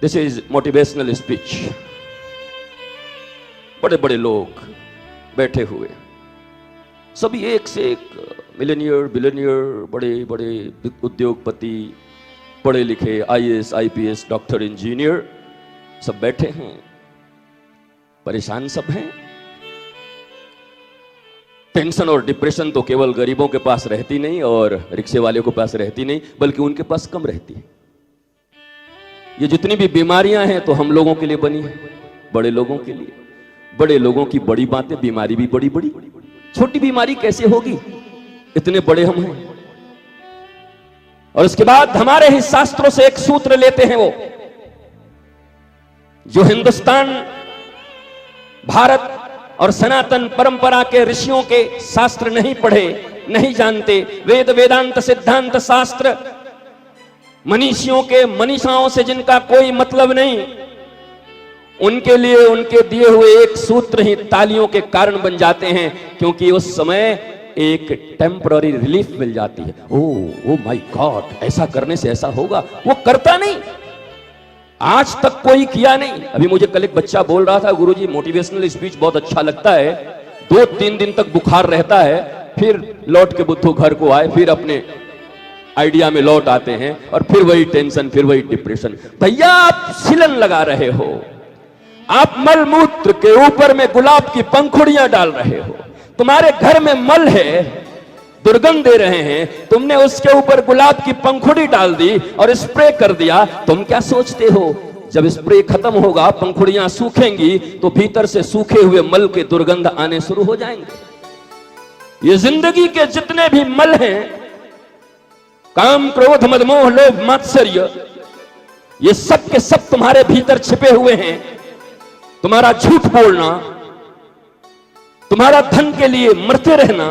This is motivational speech. बड़े बड़े लोग बैठे हुए, सभी एक से एक मिलेनियर बिलियनियर, बड़े बड़े उद्योगपति, पढ़े लिखे, आईएएस आईपीएस डॉक्टर इंजीनियर, सब बैठे हैं, परेशान सब हैं। टेंशन और डिप्रेशन तो केवल गरीबों के पास रहती नहीं और रिक्शे वाले के पास रहती नहीं, बल्कि उनके पास कम रहती है। ये जितनी भी बीमारियां हैं तो हम लोगों के लिए बनी है, बड़े लोगों के लिए। बड़े लोगों की बड़ी बातें, बीमारी भी बड़ी बड़ी। छोटी बीमारी कैसे होगी, इतने बड़े हम हैं। और उसके बाद हमारे ही शास्त्रों से एक सूत्र लेते हैं वो, जो हिंदुस्तान, भारत और सनातन परंपरा के ऋषियों के शास्त्र नहीं पढ़े, नहीं जानते, वेद वेदांत सिद्धांत शास्त्र मनीषियों के मनीषाओं से जिनका कोई मतलब नहीं, उनके लिए उनके दिए हुए एक सूत्र ही तालियों के कारण बन जाते हैं, क्योंकि उस समय एक टेम्पररी रिलीफ मिल जाती है। ओ माय गॉड, ऐसा करने से ऐसा होगा। वो करता नहीं, आज तक कोई किया नहीं। अभी मुझे कल एक बच्चा बोल रहा था, गुरुजी मोटिवेशनल स्पीच बहुत अच्छा लगता है, 2-3 दिन तक बुखार रहता है, फिर लौट के बुद्धू घर को आए, फिर अपने आइडिया में लौट आते हैं और फिर वही टेंशन, फिर वही डिप्रेशन। भैया आप सिलन लगा रहे हो, आप मल मूत्र के ऊपर में गुलाब की पंखुड़ियां डाल रहे हो। तुम्हारे घर में मल है, दुर्गंध दे रहे हैं, तुमने उसके ऊपर गुलाब की पंखुड़ी डाल दी और स्प्रे कर दिया। तुम क्या सोचते हो, जब स्प्रे खत्म होगा, पंखुड़ियां सूखेंगी, तो भीतर से सूखे हुए मल के दुर्गंध आने शुरू हो जाएंगे। ये जिंदगी के जितने भी मल हैं, काम क्रोध मद मोह लोभ मात्सर्य, ये सब के सब तुम्हारे भीतर छिपे हुए हैं। तुम्हारा झूठ बोलना, तुम्हारा धन के लिए मरते रहना,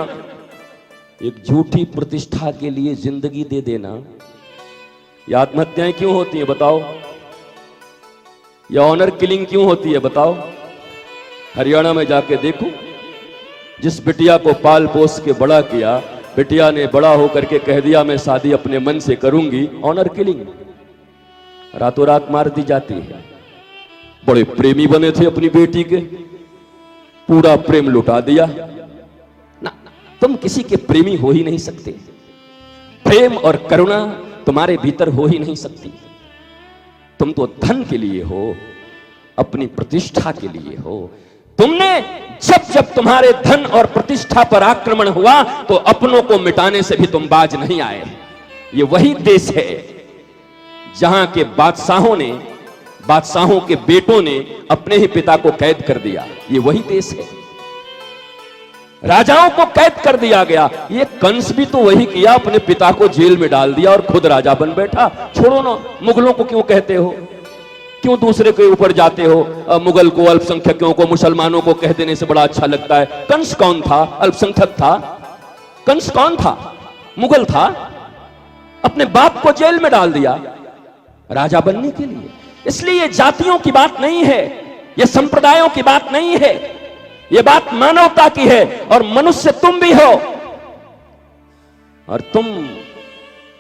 एक झूठी प्रतिष्ठा के लिए जिंदगी दे देना। ये आत्महत्याएं क्यों होती हैं बताओ? या ऑनर किलिंग क्यों होती है बताओ? हरियाणा में जाके देखो, जिस बिटिया को पाल पोस के बड़ा किया, बिटिया ने बड़ा होकर के कह दिया मैं शादी अपने मन से करूंगी, ऑनर किलिंग, रातों रात मार दी जाती है। बड़े प्रेमी बने थे अपनी बेटी के, पूरा प्रेम लुटा दिया ना। तुम किसी के प्रेमी हो ही नहीं सकते, प्रेम और करुणा तुम्हारे भीतर हो ही नहीं सकती। तुम तो धन के लिए हो, अपनी प्रतिष्ठा के लिए हो। तुमने जब जब तुम्हारे धन और प्रतिष्ठा पर आक्रमण हुआ, तो अपनों को मिटाने से भी तुम बाज नहीं आए। ये वही देश है जहां के बादशाहों के बेटों ने अपने ही पिता को कैद कर दिया। ये वही देश है, राजाओं को कैद कर दिया गया। ये कंस भी तो वही किया, अपने पिता को जेल में डाल दिया और खुद राजा बन बैठा। छोड़ो ना, मुगलों को क्यों कहते हो, क्यों दूसरे के ऊपर जाते हो? मुगल को, अल्पसंख्यकों को, मुसलमानों को कह देने से बड़ा अच्छा लगता है। कंस कौन था? अल्पसंख्यक था। कंस कौन था? मुगल था। अपने बाप को जेल में डाल दिया राजा बनने के लिए। इसलिए ये जातियों की बात नहीं है, ये संप्रदायों की बात नहीं है, ये बात मानवता की है। और मनुष्य तुम भी हो, और तुम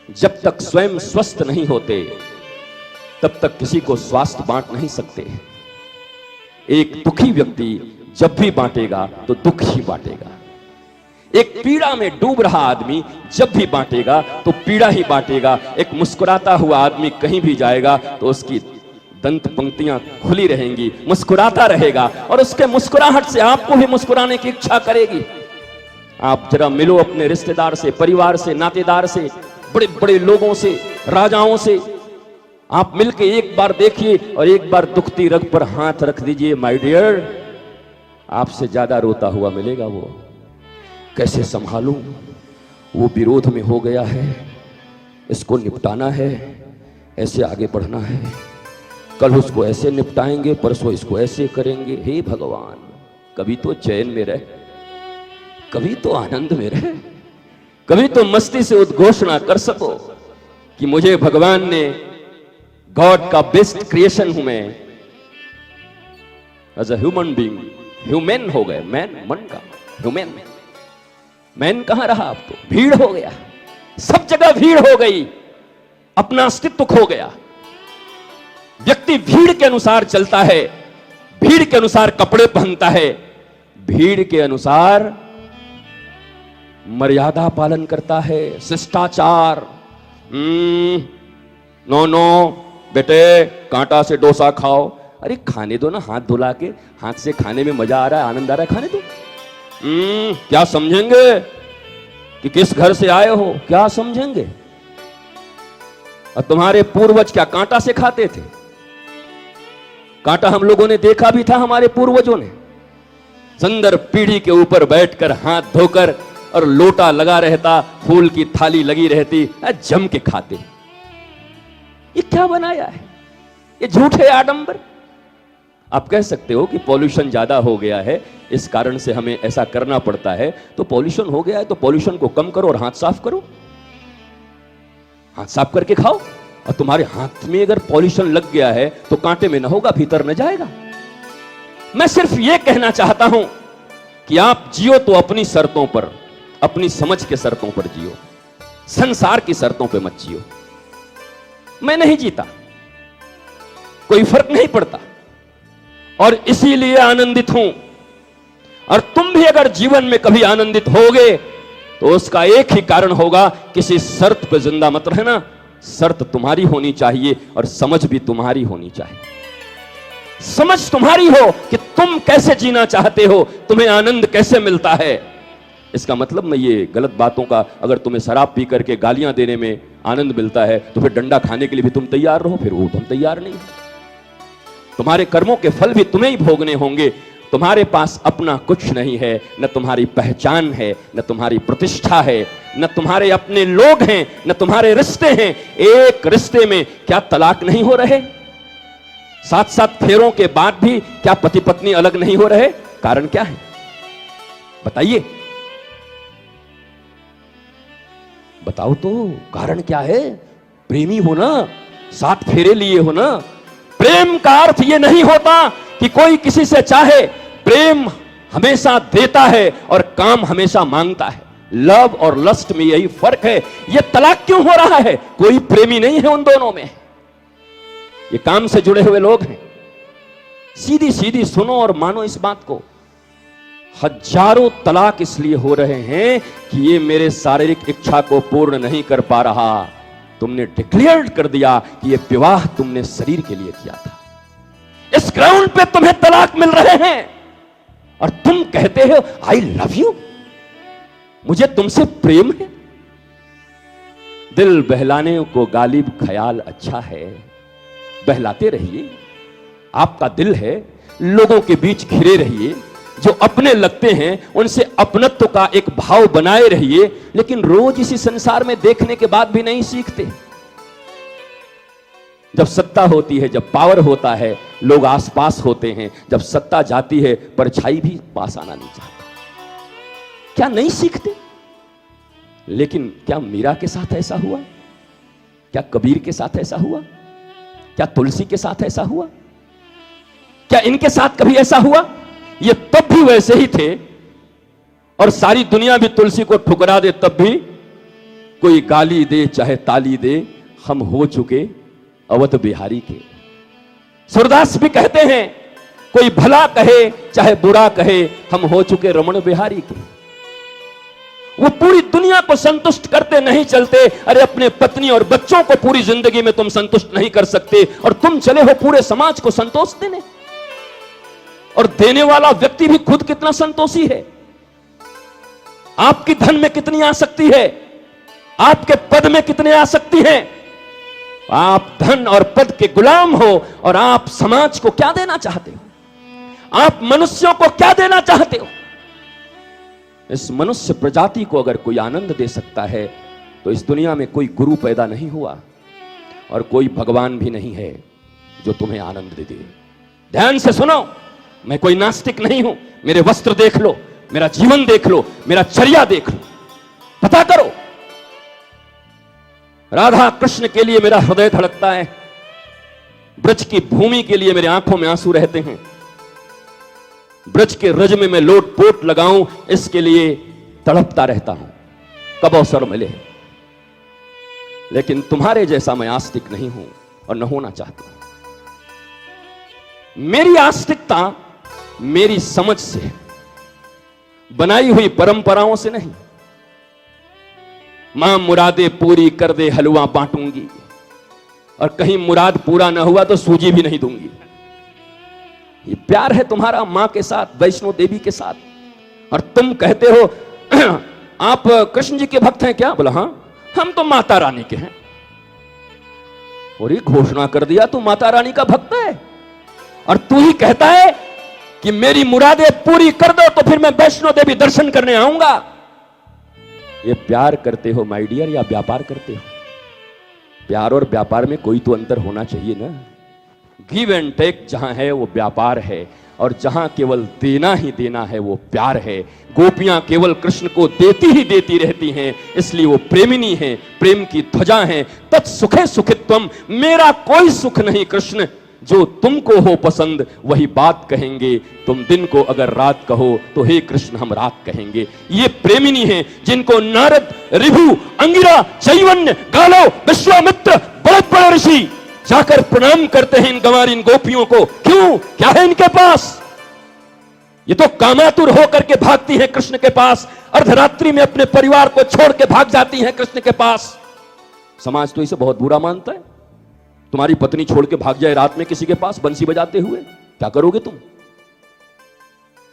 जब तक स्वयं स्वस्थ नहीं होते, तब तक किसी को स्वास्थ्य बांट नहीं सकते। एक दुखी व्यक्ति जब भी बांटेगा तो दुख ही बांटेगा। एक पीड़ा में डूब रहा आदमी जब भी बांटेगा तो पीड़ा ही बांटेगा। एक मुस्कुराता हुआ आदमी कहीं भी जाएगा तो उसकी दंत पंक्तियां खुली रहेंगी, मुस्कुराता रहेगा, और उसके मुस्कुराहट से आपको भी मुस्कुराने की इच्छा करेगी। आप जरा मिलो अपने रिश्तेदार से, परिवार से, नातेदार से, बड़े बड़े लोगों से, राजाओं से। आप मिलके एक बार देखिए और एक बार दुखती रग पर हाथ रख दीजिए, माय डियर, आपसे ज्यादा रोता हुआ मिलेगा वो। कैसे संभालूं, वो विरोध में हो गया है, इसको निपटाना है, ऐसे आगे बढ़ना है, कल उसको ऐसे निपटाएंगे, परसों इसको ऐसे करेंगे। हे भगवान, कभी तो चैन में रह, कभी तो आनंद में रह, कभी तो मस्ती से उद्घोषणा कर सको कि मुझे भगवान ने, गॉड का बेस्ट क्रिएशन हूं मैं, as a human being. Human हो गए, मैन, मन का ह्यूमन। मैन कहां रहा? अब तो भीड़ हो गया, सब जगह भीड़ हो गई, अपना अस्तित्व खो गया। व्यक्ति भीड़ के अनुसार चलता है, भीड़ के अनुसार कपड़े पहनता है, भीड़ के अनुसार मर्यादा पालन करता है, शिष्टाचार। नो नो बेटे, कांटा से डोसा खाओ। अरे खाने दो ना, हाथ धुला के, हाथ से खाने में मजा आ रहा है, आनंद आ रहा है, खाने दो। क्या समझेंगे कि किस घर से आए हो, क्या समझेंगे? और तुम्हारे पूर्वज क्या कांटा से खाते थे? कांटा हम लोगों ने देखा भी था, हमारे पूर्वजों ने सुंदर पीढ़ी के ऊपर बैठकर हाथ धोकर और लोटा लगा रहता, फूल की थाली लगी रहती, जम के खाते। ये क्या बनाया है? ये झूठे आडंबर। आप कह सकते हो कि पॉल्यूशन ज्यादा हो गया है, इस कारण से हमें ऐसा करना पड़ता है। तो पॉल्यूशन हो गया है तो पॉल्यूशन को कम करो और हाथ साफ करो, हाथ साफ करके खाओ। और तुम्हारे हाथ में अगर पॉल्यूशन लग गया है तो कांटे में न होगा, भीतर न जाएगा। मैं सिर्फ यह कहना चाहता हूं कि आप जियो तो अपनी शर्तों पर, अपनी समझ के शर्तों पर जियो, संसार की शर्तों पर मत जियो। मैं नहीं जीता, कोई फर्क नहीं पड़ता, और इसीलिए आनंदित हूं। और तुम भी अगर जीवन में कभी आनंदित होगे तो उसका एक ही कारण होगा, किसी शर्त पे जिंदा मत रहना। शर्त तुम्हारी होनी चाहिए और समझ भी तुम्हारी होनी चाहिए। समझ तुम्हारी हो कि तुम कैसे जीना चाहते हो, तुम्हें आनंद कैसे मिलता है। इसका मतलब मैं ये गलत बातों का, अगर तुम्हें शराब पी करके गालियां देने में आनंद मिलता है तो फिर डंडा खाने के लिए भी तुम तैयार रहो, फिर वो तुम तैयार नहीं। तुम्हारे कर्मों के फल भी तुम्हें ही भोगने होंगे। तुम्हारे पास अपना कुछ नहीं है, न तुम्हारी पहचान है, न तुम्हारी प्रतिष्ठा है, न तुम्हारे अपने लोग हैं, न तुम्हारे रिश्ते हैं। एक रिश्ते में क्या तलाक नहीं हो रहे? 7-7 फेरों के बाद भी क्या पति पत्नी अलग नहीं हो रहे? कारण क्या है बताइए, बताओ तो, कारण क्या है? प्रेमी हो ना, 7 फेरे लिए हो ना। प्रेम का अर्थ यह नहीं होता कि कोई किसी से चाहे। प्रेम हमेशा देता है और काम हमेशा मांगता है। लव और लस्ट में यही फर्क है। यह तलाक क्यों हो रहा है? कोई प्रेमी नहीं है उन दोनों में, ये काम से जुड़े हुए लोग हैं। सीधी सीधी सुनो और मानो इस बात को। हजारों तलाक इसलिए हो रहे हैं कि ये मेरे शारीरिक इच्छा को पूर्ण नहीं कर पा रहा। तुमने डिक्लेयर कर दिया कि ये विवाह तुमने शरीर के लिए किया था, इस ग्राउंड पे तुम्हें तलाक मिल रहे हैं और तुम कहते हो आई लव यू, मुझे तुमसे प्रेम है। दिल बहलाने को गालिब ख्याल अच्छा है, बहलाते रहिए। आपका दिल है, लोगों के बीच घिरे रहिए, जो अपने लगते हैं उनसे अपनत्व का एक भाव बनाए रहिए। लेकिन रोज इसी संसार में देखने के बाद भी नहीं सीखते। जब सत्ता होती है, जब पावर होता है, लोग आसपास होते हैं। जब सत्ता जाती है, परछाई भी पास आना नहीं चाहता। क्या नहीं सीखते? लेकिन क्या मीरा के साथ ऐसा हुआ? क्या कबीर के साथ ऐसा हुआ? क्या तुलसी के साथ ऐसा हुआ? क्या इनके साथ कभी ऐसा हुआ? ये तब भी वैसे ही थे और सारी दुनिया भी तुलसी को ठुकरा दे तब भी, कोई गाली दे चाहे ताली दे, हम हो चुके अवध बिहारी के। सूरदास भी कहते हैं, कोई भला कहे चाहे बुरा कहे, हम हो चुके रमण बिहारी के। वो पूरी दुनिया को संतुष्ट करते नहीं चलते। अरे अपने पत्नी और बच्चों को पूरी जिंदगी में तुम संतुष्ट नहीं कर सकते और तुम चले हो पूरे समाज को संतोष देने। और देने वाला व्यक्ति भी खुद कितना संतोषी है। आपकी धन में कितनी आसक्ति है, आपके पद में कितनी आसक्ति है। आप धन और पद के गुलाम हो और आप समाज को क्या देना चाहते हो? आप मनुष्यों को क्या देना चाहते हो? इस मनुष्य प्रजाति को अगर कोई आनंद दे सकता है तो इस दुनिया में कोई गुरु पैदा नहीं हुआ और कोई भगवान भी नहीं है जो तुम्हें आनंद दे दे। ध्यान से सुनो, मैं कोई नास्तिक नहीं हूं। मेरे वस्त्र देख लो, मेरा जीवन देख लो, मेरा चर्या देख लो, पता करो। राधा कृष्ण के लिए मेरा हृदय धड़कता है, ब्रज की भूमि के लिए मेरे आंखों में आंसू रहते हैं। ब्रज के रज में मैं लोट पोट लगाऊं, इसके लिए तड़पता रहता हूं, कब अवसर मिले। लेकिन तुम्हारे जैसा मैं आस्तिक नहीं हूं और न होना चाहता हूं। मेरी आस्तिकता मेरी समझ से, बनाई हुई परंपराओं से नहीं। मां मुरादे पूरी कर दे हलवा बांटूंगी, और कहीं मुराद पूरा ना हुआ तो सूजी भी नहीं दूंगी। ये प्यार है तुम्हारा मां के साथ, वैष्णो देवी के साथ। और तुम कहते हो आप कृष्ण जी के भक्त हैं क्या? बोला हां, हम तो माता रानी के हैं। और ये घोषणा कर दिया तू माता रानी का भक्त है, और तू ही कहता है कि मेरी मुरादें पूरी कर दो तो फिर मैं वैष्णो देवी दर्शन करने आऊंगा। ये प्यार करते हो माय डियर या व्यापार करते हो? प्यार और व्यापार में कोई तो अंतर होना चाहिए ना। गिव एंड टेक जहां है वो व्यापार है, और जहां केवल देना ही देना है वो प्यार है। गोपियां केवल कृष्ण को देती ही देती रहती हैं, इसलिए वो प्रेमिनी हैं, प्रेम की ध्वजा हैं। तत्सुखे सुखित्वम, मेरा कोई सुख नहीं कृष्ण, जो तुमको हो पसंद वही बात कहेंगे। तुम दिन को अगर रात कहो तो हे कृष्ण हम रात कहेंगे। ये प्रेमिनी हैं जिनको नारद, ऋभु, अंगिरा, चैवन्य, गालो, विश्वामित्र, बड़े बड़े ऋषि जाकर प्रणाम करते हैं इन गंवार, इन गोपियों को। क्यों? क्या है इनके पास? ये तो कामातुर होकर के भागती हैं कृष्ण के पास, अर्धरात्रि में अपने परिवार को छोड़ के भाग जाती हैं कृष्ण के पास। समाज तो इसे बहुत बुरा मानता है। तुम्हारी पत्नी छोड़ के भाग जाए रात में किसी के पास बंसी बजाते हुए, क्या करोगे तुम?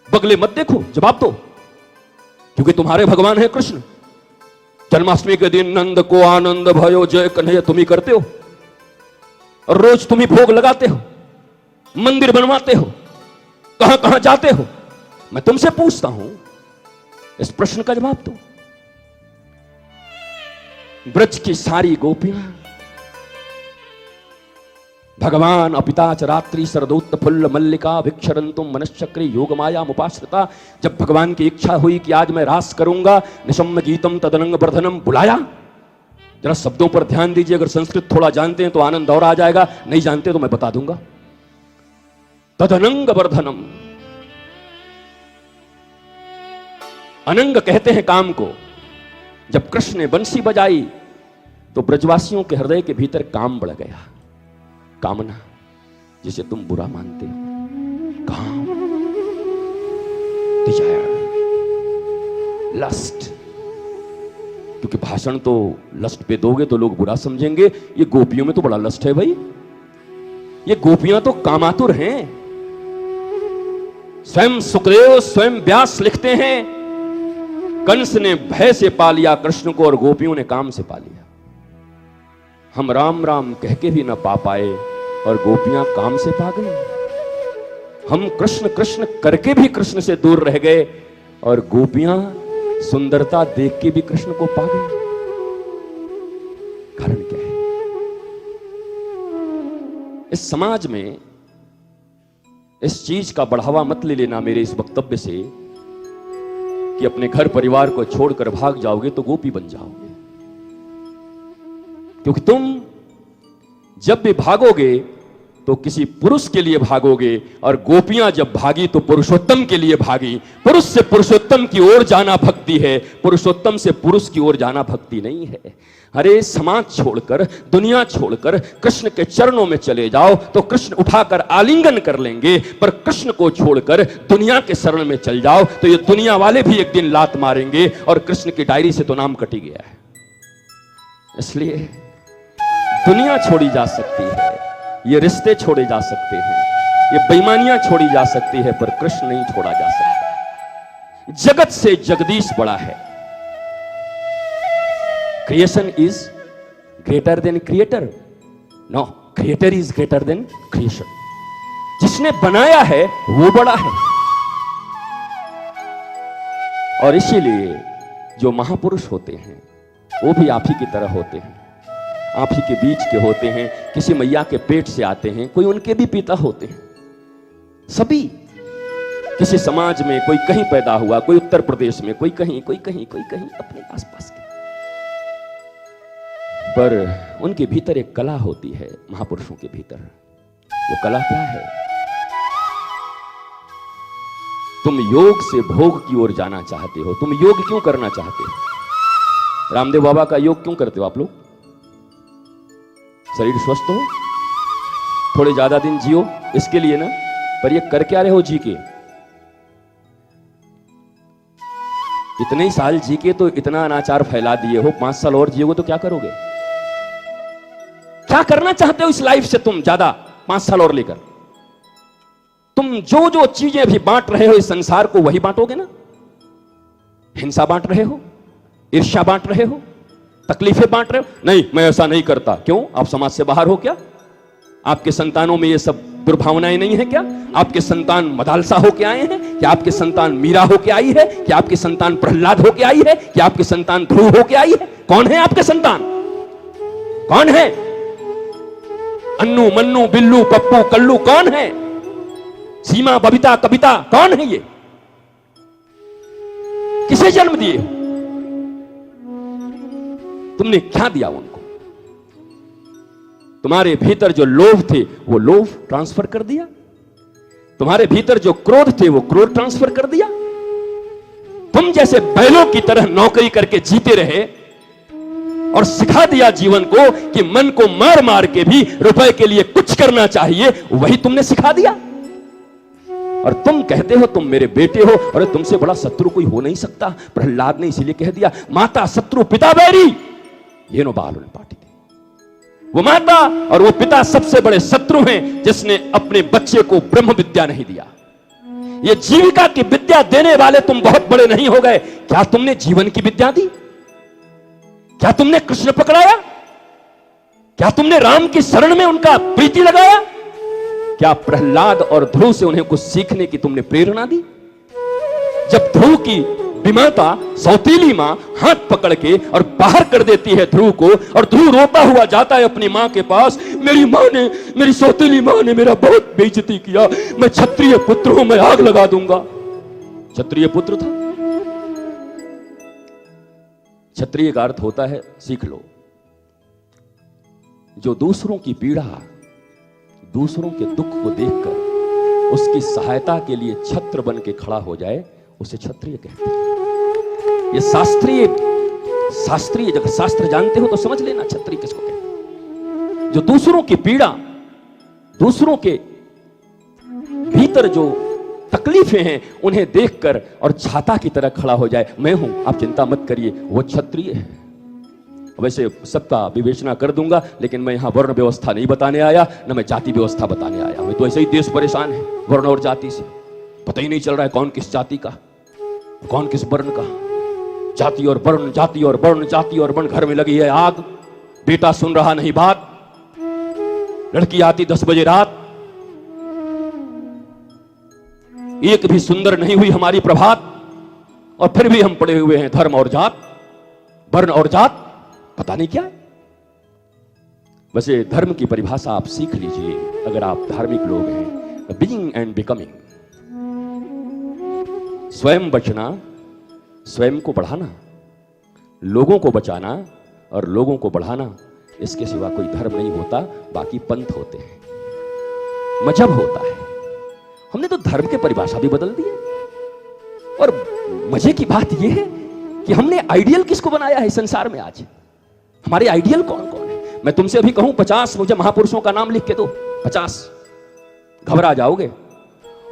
बगले मत देखो, जवाब दो, क्योंकि तुम्हारे भगवान है कृष्ण। जन्माष्टमी के दिन नंद को आनंद भयो जय कन्हैया तुम ही करते हो, और रोज तुम ही भोग लगाते हो, मंदिर बनवाते हो, कहां कहां जाते हो। मैं तुमसे पूछता हूं, इस प्रश्न का जवाब दो। ब्रज की सारी गोपियां भगवान अपिता च रात्रि शरदोत्त फुल्ल मल्लिका भिक्षरंतुम मनश्चक्री योग माया मुपाश्रिता। जब भगवान की इच्छा हुई कि आज मैं रास करूंगा, निशम्य गीतम तदनंग वर्धनम, बुलाया। जरा शब्दों पर ध्यान दीजिए, अगर संस्कृत थोड़ा जानते हैं तो आनंद और आ जाएगा, नहीं जानते तो मैं बता दूंगा। तदनंग वर्धनम, अनंग कहते हैं काम को। जब कृष्ण ने बंसी बजाई तो ब्रजवासियों के हृदय के भीतर काम बढ़ गया। कामना, जिसे तुम बुरा मानते हो, काम, डिजायर, लस्ट। क्योंकि भाषण तो लस्ट पे दोगे तो लोग बुरा समझेंगे। ये गोपियों में तो बड़ा लस्ट है भाई, ये गोपियां तो कामातुर हैं। स्वयं सुखदेव, स्वयं व्यास लिखते हैं, कंस ने भय से पा लिया कृष्ण को और गोपियों ने काम से पा लिया। हम राम राम कह के भी ना पा पाए और गोपियां काम से पा गई। हम कृष्ण कृष्ण करके भी कृष्ण से दूर रह गए और गोपियां सुंदरता देख के भी कृष्ण को पा गई। कारण क्या है? इस समाज में इस चीज का बढ़ावा मत ले लेना मेरे इस वक्तव्य से कि अपने घर परिवार को छोड़कर भाग जाओगे तो गोपी बन जाओगे। क्योंकि तुम जब भी भागोगे तो किसी पुरुष के लिए भागोगे, और गोपियां जब भागी तो पुरुषोत्तम के लिए भागी। पुरुष से पुरुषोत्तम की ओर जाना भक्ति है, पुरुषोत्तम से पुरुष की ओर जाना भक्ति नहीं है। अरे समाज छोड़कर, दुनिया छोड़कर कृष्ण के चरणों में चले जाओ तो कृष्ण उठाकर आलिंगन कर लेंगे, पर कृष्ण को छोड़कर दुनिया के शरण में चल जाओ तो ये दुनिया वाले भी एक दिन लात मारेंगे और कृष्ण की डायरी से तो नाम कटी गया है। इसलिए दुनिया छोड़ी जा सकती है, ये रिश्ते छोड़े जा सकते हैं, ये बेईमानियां छोड़ी जा सकती है, पर कृष्ण नहीं छोड़ा जा सकता। जगत से जगदीश बड़ा है। Creation is greater than creator, no, creator is greater than creation. जिसने बनाया है वो बड़ा है। और इसीलिए जो महापुरुष होते हैं वो भी आप ही की तरह होते हैं, आप ही के बीच के होते हैं, किसी मैया के पेट से आते हैं, कोई उनके भी पिता होते हैं। सभी किसी समाज में, कोई कहीं पैदा हुआ, कोई उत्तर प्रदेश में, कोई कहीं, कोई कहीं, कोई कहीं, अपने आसपास के। पर उनके भीतर एक कला होती है, महापुरुषों के भीतर। वो कला क्या है? तुम योग से भोग की ओर जाना चाहते हो। तुम योग क्यों करना चाहते हो? रामदेव बाबा का योग क्यों करते हो आप लोग? शरीर स्वस्थ हो, थोड़े ज्यादा दिन जियो, इसके लिए ना। पर ये कर क्या रहे हो जी के? इतने ही साल जी के तो इतना अनाचार फैला दिए हो, 5 साल और जियोगे तो क्या करोगे? क्या करना चाहते हो इस लाइफ से तुम ज्यादा 5 साल और लेकर? तुम जो जो चीजें अभी बांट रहे हो इस संसार को, वही बांटोगे ना? हिंसा बांट रहे हो, ईर्ष्या बांट रहे हो, तकलीफें बांट रहे हो। नहीं, मैं ऐसा नहीं करता। क्यों? आप समाज से बाहर हो क्या? आपके संतानों में ये सब दुर्भावनाएं नहीं है क्या? आपके संतान मदालसा होके आए हैं क्या? आपके संतान मीरा होके आई है क्या? आपके संतान प्रहलाद होके आई है क्या? आपके संतान ध्रुव होके आई है? कौन है आपके संतान? कौन है? अन्नू मन्नू बिल्लू पप्पू कल्लू कौन है? सीमा बबीता कविता कौन है? ये किसे जन्म दिए? तुमने क्या दिया उनको? तुम्हारे भीतर जो लोभ थे वो लोभ ट्रांसफर कर दिया, तुम्हारे भीतर जो क्रोध थे वो क्रोध ट्रांसफर कर दिया। तुम जैसे बैलों की तरह नौकरी करके जीते रहे और सिखा दिया जीवन को कि मन को मार मार के भी रुपए के लिए कुछ करना चाहिए, वही तुमने सिखा दिया। और तुम कहते हो तुम मेरे बेटे हो, और तुमसे बड़ा शत्रु कोई हो नहीं सकता। प्रहलाद ने इसीलिए कह दिया माता शत्रु पिता बैरी, ये नो बाल पाटी। वो माता और वो पिता सबसे बड़े शत्रु हैं जिसने अपने बच्चे को ब्रह्म विद्या नहीं दिया। ये जीविका की विद्या देने वाले तुम बहुत बड़े नहीं हो गए। क्या तुमने जीवन की विद्या दी? क्या तुमने कृष्ण पकड़ाया? क्या तुमने राम की शरण में उनका प्रीति लगाया? क्या प्रहलाद और ध्रुव से उन्हें कुछ सीखने की तुमने प्रेरणा दी? जब ध्रुव की विमाता सौतीली मां हाथ पकड़ के और बाहर कर देती है ध्रुव को, और ध्रुव रोता हुआ जाता है अपनी मां के पास, मेरी मां ने, मेरी सौतीली मां ने मेरा बहुत बेइज्जती किया, मैं क्षत्रिय पुत्र हूं, मैं आग लगा दूंगा। क्षत्रिय पुत्र था। क्षत्रिय का अर्थ होता है, सीख लो, जो दूसरों की पीड़ा, दूसरों के दुख को देखकर उसकी सहायता के लिए छत्र बन के खड़ा हो जाए, उसे क्षत्रिय कहते हैं। ये शास्त्रीय जगह, शास्त्र जानते हो तो समझ लेना क्षत्रिय किसको कहते हैं। जो दूसरों की पीड़ा, दूसरों के भीतर जो तकलीफें हैं उन्हें देखकर और छाता की तरह खड़ा हो जाए, मैं हूं, आप चिंता मत करिए, वो क्षत्रिय है। वैसे सबका विवेचना कर दूंगा, लेकिन मैं यहां वर्ण व्यवस्था नहीं बताने आया, न मैं जाति व्यवस्था बताने आया। मैं तो ऐसे ही देश परेशान है वर्ण और जाति से, पता ही नहीं चल रहा है कौन किस जाति का, कौन किस वर्ण का। जाति और वर्ण, जाति और वर्ण, जाति और वर्ण, घर में लगी है आग, बेटा सुन रहा नहीं बात, लड़की आती 10 बजे रात, एक भी सुंदर नहीं हुई हमारी प्रभात, और फिर भी हम पड़े हुए हैं धर्म और जात, वर्ण और जात, पता नहीं क्या है। वैसे धर्म की परिभाषा आप सीख लीजिए अगर आप धार्मिक लोग हैं। बीइंग एंड बिकमिंग, स्वयं बचना, स्वयं को बढ़ाना, लोगों को बचाना और लोगों को बढ़ाना, इसके सिवा कोई धर्म नहीं होता। बाकी पंथ होते हैं, मजहब होता है। हमने तो धर्म की परिभाषा भी बदल दी है। और मजे की बात यह है कि हमने आइडियल किसको बनाया है संसार में आज? हमारे आइडियल कौन कौन है? मैं तुमसे अभी कहूं 50 मुझे महापुरुषों का नाम लिख के दो, 50, घबरा जाओगे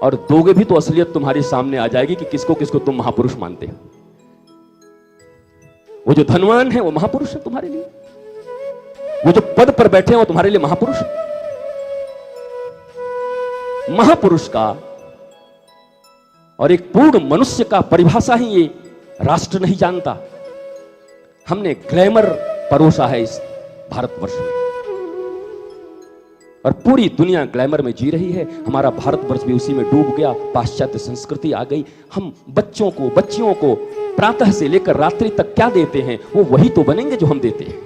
और दोगे भी तो असलियत तुम्हारी सामने आ जाएगी कि किसको किसको तुम महापुरुष मानते हो। वो जो धनवान है वो महापुरुष है तुम्हारे लिए, वो जो पद पर बैठे हैं वो तुम्हारे लिए महापुरुष है। महापुरुष का और एक पूर्ण मनुष्य का परिभाषा ही ये राष्ट्र नहीं जानता। हमने ग्लैमर परोसा है इस भारतवर्ष में, और पूरी दुनिया ग्लैमर में जी रही है। हमारा भारतवर्ष भी उसी में डूब गया, पाश्चात्य संस्कृति आ गई। हम बच्चों को, बच्चियों को प्रातः से लेकर रात्रि तक क्या देते हैं, वो वही तो बनेंगे जो हम देते हैं।